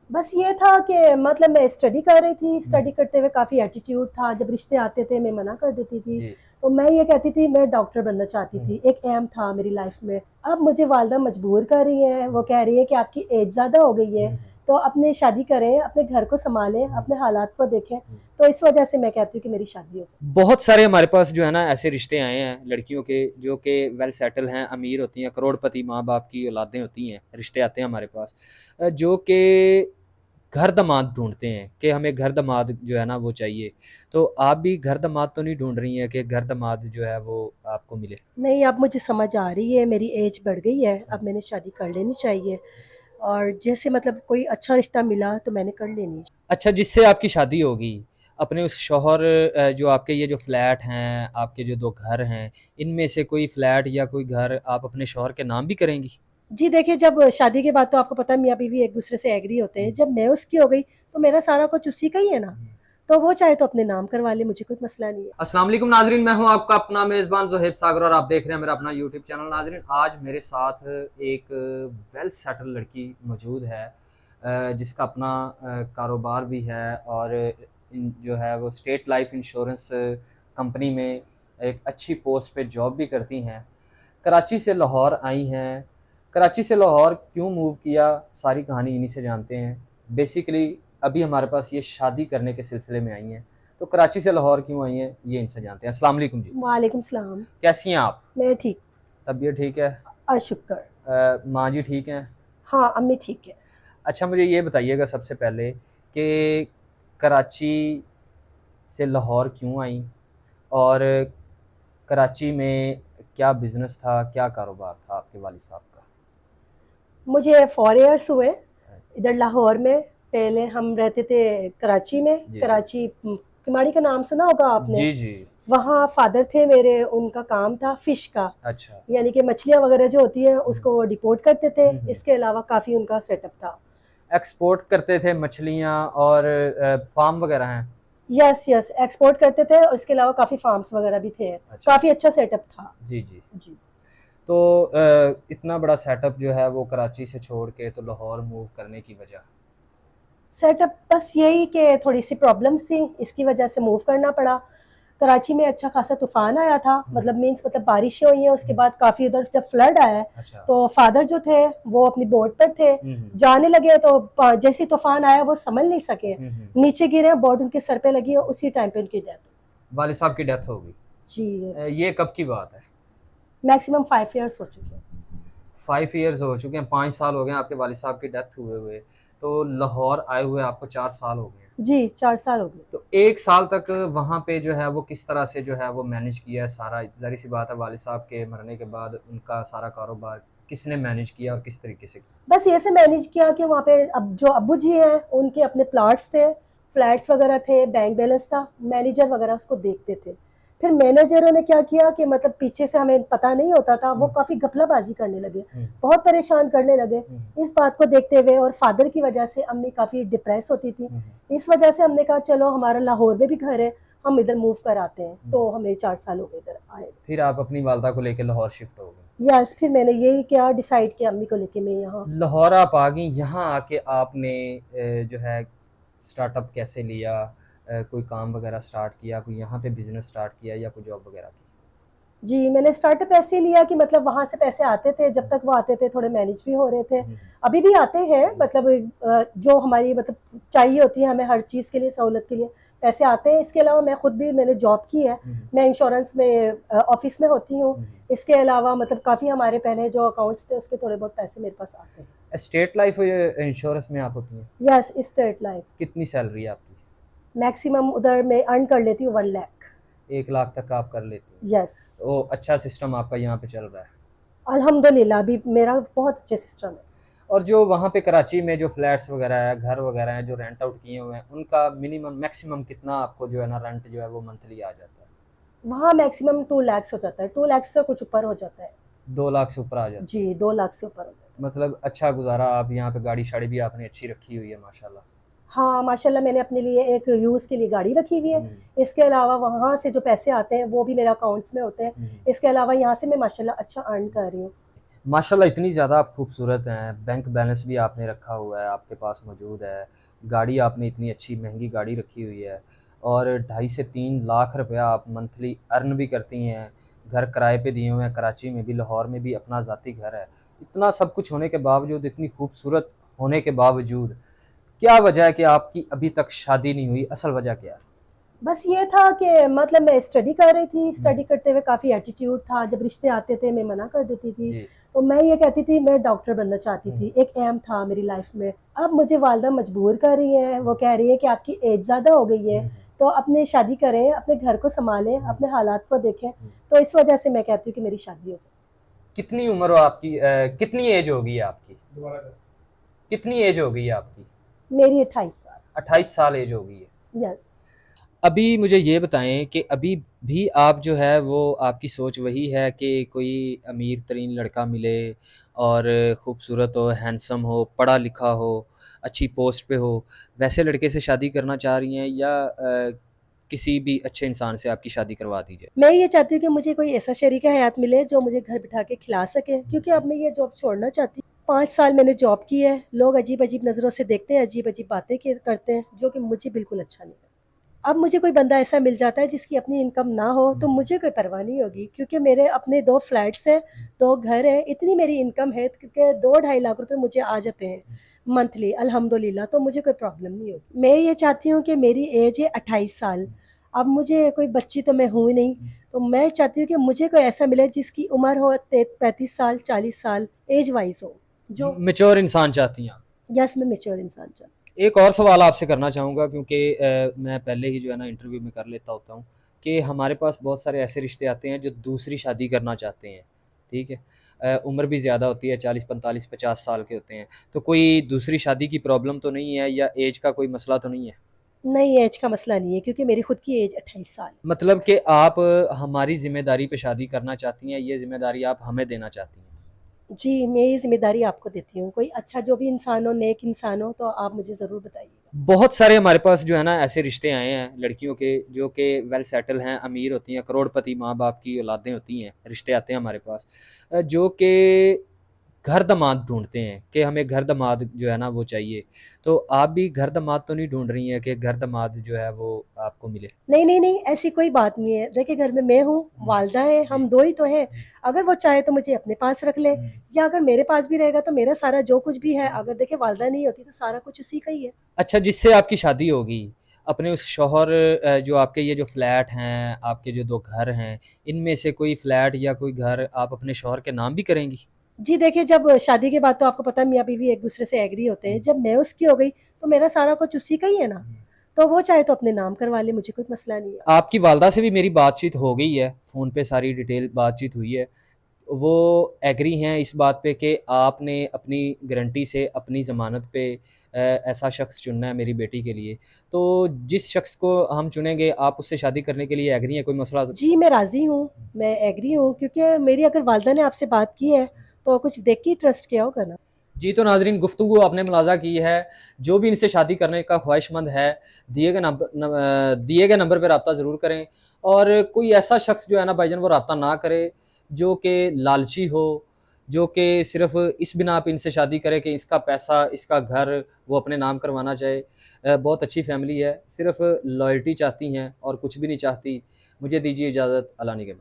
बस ये था कि मतलब मैं स्टडी कर रही थी, स्टडी करते हुए काफ़ी एटीट्यूड था, जब रिश्ते आते थे मैं मना कर देती थी। जी। तो मैं ये कहती थी मैं डॉक्टर बनना चाहती थी, हम्म। एक एम था मेरी लाइफ में। अब मुझे वालिदा मजबूर कर रही हैं, वो हम्म। कह रही है कि आपकी एज ज़्यादा हो गई है, हम्म। तो अपने शादी करें, अपने घर को सँभालें, हम्म। अपने हालात को देखें। हम्म। तो इस वजह से मैं कहती हूँ कि मेरी शादी हो जाए। बहुत सारे हमारे पास जो है ना ऐसे रिश्ते आए हैं लड़कियों के, जो कि वेल सेटल हैं, अमीर होती हैं, करोड़पति माँ बाप की औलादें होती हैं, रिश्ते आते हैं हमारे पास, जो कि घर दामाद ढूंढते हैं कि हमें घर दामाद जो है ना वो चाहिए। तो आप भी घर दामाद तो नहीं ढूंढ रही हैं कि घर दामाद जो है वो आपको मिले? नहीं, अब मुझे समझ आ रही है, मेरी एज बढ़ गई है, अब मैंने शादी कर लेनी चाहिए। और जैसे मतलब कोई अच्छा रिश्ता मिला तो मैंने कर लेनी। अच्छा, जिससे आपकी शादी होगी, अपने उस शौहर जो आपके ये जो फ्लैट हैं, आपके जो दो घर हैं, इनमें से कोई फ्लैट या कोई घर आप अपने शौहर के नाम भी करेंगी? जी देखिए, जब शादी के बाद तो आपको पता है मियाँ-बीवी एक-दूसरे से एग्री होते हैं। जब मैं उसकी हो गई, तो मेरा सारा कुछ उसी का ही है ना। तो वो चाहे तो अपने नाम करवा ले, मुझे कोई मसला नहीं है। अस्सलाम वालेकुम नाजरीन, मैं हूं आपका अपना मेज़बान ज़ोहेब सागर और आप देख रहे हैं मेरा अपना यूट्यूब चैनल। नाजरीन, आज मेरे साथ एक वेल सेटल लड़की मौजूद है, जिसका अपना कारोबार भी है और जो है वो स्टेट लाइफ इंश्योरेंस कंपनी में एक अच्छी पोस्ट पे जॉब भी करती हैं। कराची से लाहौर आई हैं। कराची से लाहौर क्यों मूव किया, सारी कहानी इन्हीं से जानते हैं। बेसिकली अभी हमारे पास ये शादी करने के सिलसिले में आई हैं। तो कराची से लाहौर क्यों आई हैं ये इनसे जानते हैं। अस्सलाम वालेकुम जी। वालेकुम सलाम। कैसी हैं आप? मैं ठीक। तबीयत ठीक है? शुक्र। माँ जी ठीक हैं? हाँ, अम्मी ठीक है। अच्छा, मुझे ये बताइएगा सबसे पहले कि कराची से लाहौर क्यों आई, और कराची में क्या बिज़नेस था, क्या कारोबार था आपके वालिद साहब का? मुझे 4 इयर्स हुए इधर लाहौर में। पहले हम रहते थे कराची में। जी जी। कराची किमाड़ी का नाम सुना होगा आपने। जी जी। वहाँ फादर थे मेरे, उनका काम था फ़िश का। अच्छा। यानी कि मछलियाँ वगैरह जो होती हैं हम्म। उसको वो डिपोर्ट करते थे। हम्म। इसके अलावा काफ़ी उनका सेटअप था। एक्सपोर्ट करते थे मछलियाँ और फार्म वगैरह हैं? यस यस, एक्सपोर्ट करते थे और इसके अलावा काफ़ी फार्म्स वगैरह भी थे। अच्छा काफ़ी अच्छा। अच्छा सेटअप था। जी जी। जी। तो इतना बड़ा सेटअप जो है वो कराची से छोड़ के तो लाहौर मूव करने की वजह? सेटअप बस यही कि थोड़ी सी प्रॉब्लम्स थी, इसकी वजह से मूव करना पड़ा। कराची में अच्छा खासा तूफान आया था, मतलब मीन्स मतलब बारिशें हुई हैं, उसके बाद काफ़ी उधर जब फ्लड आया है, अच्छा। तो फादर जो थे वो अपनी बोट पर थे। जाने लगे तो जैसे ही तूफान आया वो संभल नहीं सके, नीचे गिरे, बोट उनके सर पे लगी और उसी टाइम पे उनकी डेथ। वालिद साहब की डेथ हो गई? जी। ये कब की बात है? मैक्सिमम 5 इयर्स हो चुके हैं। 5 ईयर्स हो चुके हैं, 5 साल हो गए हैं आपके वालिद साहब की डेथ हुए हुए। तो लाहौर आए हुए आपको 4 साल हो गए हैं। जी, 4 साल हो गए। तो 1 साल तक वहाँ पे जो है वो किस तरह से जो है वो मैनेज किया है सारा? ज़ाहिर सी बात है, वालिद साहब के मरने के बाद उनका सारा कारोबार किसने मैनेज किया और किस तरीके से? बस ये से मैनेज किया कि वहाँ पे अब जो अब्बू जी हैं उनके अपने प्लॉट्स थे, फ्लैट्स वगैरह थे, बैंक बैलेंस था, मैनेजर वगैरह उसको देखते थे। फिर मैनेजरों ने क्या किया कि मतलब पीछे से हमें पता नहीं होता था, वो काफ़ी घपलाबाजी करने लगे, बहुत परेशान करने लगे। इस बात को देखते हुए और फादर की वजह से अम्मी काफ़ी डिप्रेस होती थी। इस वजह से हमने कहा चलो हमारा लाहौर में भी घर है, हम इधर मूव कर आते हैं। तो हमें 4 साल हो गए इधर आए। फिर आप अपनी वालदा को लेकर लाहौर शिफ्ट हो गए? यस, फिर मैंने यही किया, डिसाइड किया अम्मी को लेके मैं यहाँ। लाहौर आप आ गई, यहाँ आके आपने जो है स्टार्टअप कैसे लिया? कोई काम वगैरह स्टार्ट किया, कोई यहाँ पे बिजनेस स्टार्ट किया या कोई जॉब वगैरह की? जी, मैंने स्टार्टअप ऐसे ही लिया कि मतलब वहाँ से पैसे आते थे, जब तक वो आते थे थोड़े मैनेज भी हो रहे थे। अभी भी आते हैं, मतलब जो हमारी मतलब चाहिए होती है हमें हर चीज़ के लिए, सहूलत के लिए पैसे आते हैं। इसके अलावा मैं खुद भी मैंने जॉब की है, मैं इंश्योरेंस में ऑफ़िस में होती हूँ। इसके अलावा मतलब काफ़ी हमारे पहले जो अकाउंट्स थे उसके थोड़े बहुत पैसे मेरे पास आते हैं। स्टेट लाइफ इंश्योरेंस में आप होती हैं? Yes, state life. कितनी सैलरी है आपकी? मैक्सिमम उधर मैं अर्न कर लेती हूँ 1 लाख। 1 लाख तक आप कर लेती हैं? यस। तो अच्छा सिस्टम आपका यहाँ पे चल रहा है। अल्हम्दुलिल्लाह अभी मेरा बहुत अच्छे सिस्टम है। और जो वहाँ पे कराची में जो फ्लैट्स वगैरह है, घर वगैरह हैं जो रेंट आउट किए हुए हैं, उनका मिनिमम मैक्सिमम कितना आपको जो है ना रेंट जो है वो मंथली आ जाता है? वहाँ मैक्सिमम 2 लाख हो जाता है, 2 लाख से कुछ ऊपर हो जाता है। 2 लाख से ऊपर आ जाता जी, 2 लाख से ऊपर हो जाता है। है? मतलब अच्छा गुजारा आप यहाँ पे, गाड़ी शाड़ी भी आपने अच्छी रखी हुई है माशाल्लाह। हाँ, माशाल्लाह मैंने अपने लिए एक यूज़ के लिए गाड़ी रखी हुई है। हम्म। इसके अलावा वहाँ से जो पैसे आते हैं वो भी मेरे अकाउंट्स में होते हैं। इसके अलावा यहाँ से मैं माशाल्लाह अच्छा अर्न कर रही हूँ। माशाल्लाह इतनी ज़्यादा आप खूबसूरत हैं, बैंक बैलेंस भी आपने रखा हुआ है, आपके पास मौजूद है, गाड़ी आपने इतनी अच्छी महंगी गाड़ी रखी हुई है और 2.5 से 3 लाख रुपया आप मंथली अर्न भी करती हैं, घर किराए पे दिए हुए हैं, कराची में भी, लाहौर में भी अपना ज़ाती घर है। इतना सब कुछ होने के बावजूद, इतनी खूबसूरत होने के बावजूद, क्या वजह है कि आपकी अभी तक शादी नहीं हुई? असल वजह क्या है? बस ये था कि मतलब मैं स्टडी कर रही थी, स्टडी करते हुए काफ़ी एटीट्यूड था, जब रिश्ते आते थे मैं मना कर देती थी। जी। तो मैं ये कहती थी मैं डॉक्टर बनना चाहती थी, एक एम था मेरी लाइफ में। अब मुझे वालदा मजबूर कर रही हैं, वो कह रही है कि आपकी एज ज़्यादा हो गई है, तो अपने शादी करें, अपने घर को संभालें, अपने हालात को देखें। तो इस वजह से मैं कहती हूँ कि मेरी शादी हो जाए। कितनी उम्र हो आपकी? कितनी एज हो गई है आपकी? कितनी एज हो गई है आपकी? मेरी 28 साल। 28 साल एज हो गई है। यस। अभी मुझे ये बताएं कि अभी भी आप जो है वो आपकी सोच वही है कि कोई अमीर तरीन लड़का मिले और खूबसूरत हो, हैंडसम हो, पढ़ा लिखा हो, अच्छी पोस्ट पे हो, वैसे लड़के से शादी करना चाह रही हैं या किसी भी अच्छे इंसान से आपकी शादी करवा दी जाए? मैं ये चाहती हूँ कि मुझे कोई ऐसा शरीका हयात मिले जो मुझे घर बिठा के खिला सके, क्योंकि अब मैं ये जॉब छोड़ना चाहती हूँ। 5 साल मैंने जॉब की है, लोग अजीब अजीब नज़रों से देखते हैं, अजीब अजीब बातें करते हैं, जो कि मुझे बिल्कुल अच्छा नहीं लगता। अब मुझे कोई बंदा ऐसा मिल जाता है जिसकी अपनी इनकम ना हो तो मुझे कोई परवाह नहीं होगी, क्योंकि मेरे अपने 2 फ्लैट्स हैं, 2 घर हैं, इतनी मेरी इनकम है कि 2-2.5 लाख रुपए मुझे आ जाते हैं मंथली अल्हम्दुलिल्लाह। तो मुझे कोई प्रॉब्लम नहीं होगी। मैं ये चाहती हूँ कि मेरी एज है 28 साल। अब मुझे कोई बच्ची तो मैं हूँ नहीं, तो मैं चाहती हूँ कि मुझे कोई ऐसा मिले जिसकी उम्र हो 35 साल, 40 साल, एज वाइज हो, जो मैच्योर इंसान चाहती हैं आप? यस, मैं मैच्योर इंसान चाहती एक और सवाल आपसे करना चाहूँगा क्योंकि मैं पहले ही जो है ना इंटरव्यू में कर लेता होता हूँ कि हमारे पास बहुत सारे ऐसे रिश्ते आते हैं जो दूसरी शादी करना चाहते हैं, ठीक है? उम्र भी ज़्यादा होती है, 40, 45, 50 साल के होते हैं, तो कोई दूसरी शादी की प्रॉब्लम तो नहीं है या एज का कोई मसला तो नहीं है? हूँ। नहीं, एज का मसला नहीं है, क्योंकि मेरी खुद की एज 28 साल है। मतलब कि आप हमारी ज़िम्मेदारी पे शादी करना चाहती हैं, ये ज़िम्मेदारी आप हमें देना चाहती हैं। जी, मैं ये ज़िम्मेदारी आपको देती हूँ। कोई अच्छा जो भी इंसान हो, नेक इंसान हो, तो आप मुझे ज़रूर बताइएगा। बहुत सारे हमारे पास जो है ना ऐसे रिश्ते आए हैं लड़कियों के जो कि वेल सेटल हैं, अमीर होती हैं, करोड़पति माँ-बाप की औलादें होती हैं, रिश्ते आते हैं हमारे पास जो कि घर दामाद ढूँढते हैं कि हमें घर दामाद जो है ना वो चाहिए। तो आप भी घर दामाद तो नहीं ढूँढ रही हैं कि घर दामाद जो है वो आपको मिले? नहीं, नहीं, नहीं, ऐसी कोई बात नहीं है। देखिए, घर में मैं हूँ, वालदा है, हम 2 ही तो हैं। अगर वो चाहे तो मुझे अपने पास रख ले, या अगर मेरे पास भी रहेगा तो मेरा सारा जो कुछ भी है, अगर देखिए वालदा नहीं होती तो सारा कुछ उसी का ही है। अच्छा, जिससे आपकी शादी होगी, अपने उस शौहर जो आपके ये जो फ्लैट हैं, आपके जो 2 घर हैं, इनमें से कोई फ्लैट या कोई घर आप अपने शौहर के नाम भी करेंगी? जी, देखिए, जब शादी के बाद तो आपको पता है मियाँ-बीवी एक-दूसरे से एग्री होते हैं। जब मैं उसकी हो गई, तो मेरा सारा कुछ उसी का ही है ना। तो वो चाहे तो अपने नाम करवा ले, मुझे कोई मसला नहीं है। आपकी वालदा से भी मेरी बातचीत हो गई है, फ़ोन पे सारी डिटेल बातचीत हुई है। वो एग्री हैं इस बात पे कि आपने अपनी गारंटी से अपनी ज़मानत पे ऐसा शख़्स चुनना है मेरी बेटी के लिए। तो जिस शख़्स को हम चुनेंगे आप उससे शादी करने के लिए एग्री हैं, कोई मसला तो? जी, मैं राज़ी हूँ, मैं एग्री हूँ, क्योंकि मेरी अगर वालदा ने आपसे बात की है, तो कुछ देख के ही ट्रस्ट किया होगा ना। जी, तो नाज़रीन गुफ्तगू आपने मुलाज़ा की है, जो भी इनसे शादी करने का ख़्वाहिशमंद है, दिए गए नंबर पे राब्ता ज़रूर करें और कोई ऐसा शख़्स जो है ना भाईजान वो राब्ता ना करे, जो कि लालची हो, जो कि सिर्फ़ इस बिना पे इनसे शादी करे कि इसका पैसा, इसका घर वो अपने नाम करवाना चाहे। बहुत अच्छी फ़ैमिली है, सिर्फ़ लॉयल्टी चाहती हैं और कुछ भी नहीं चाहती। मुझे दीजिए इजाज़त, अल्लाह निगहबान।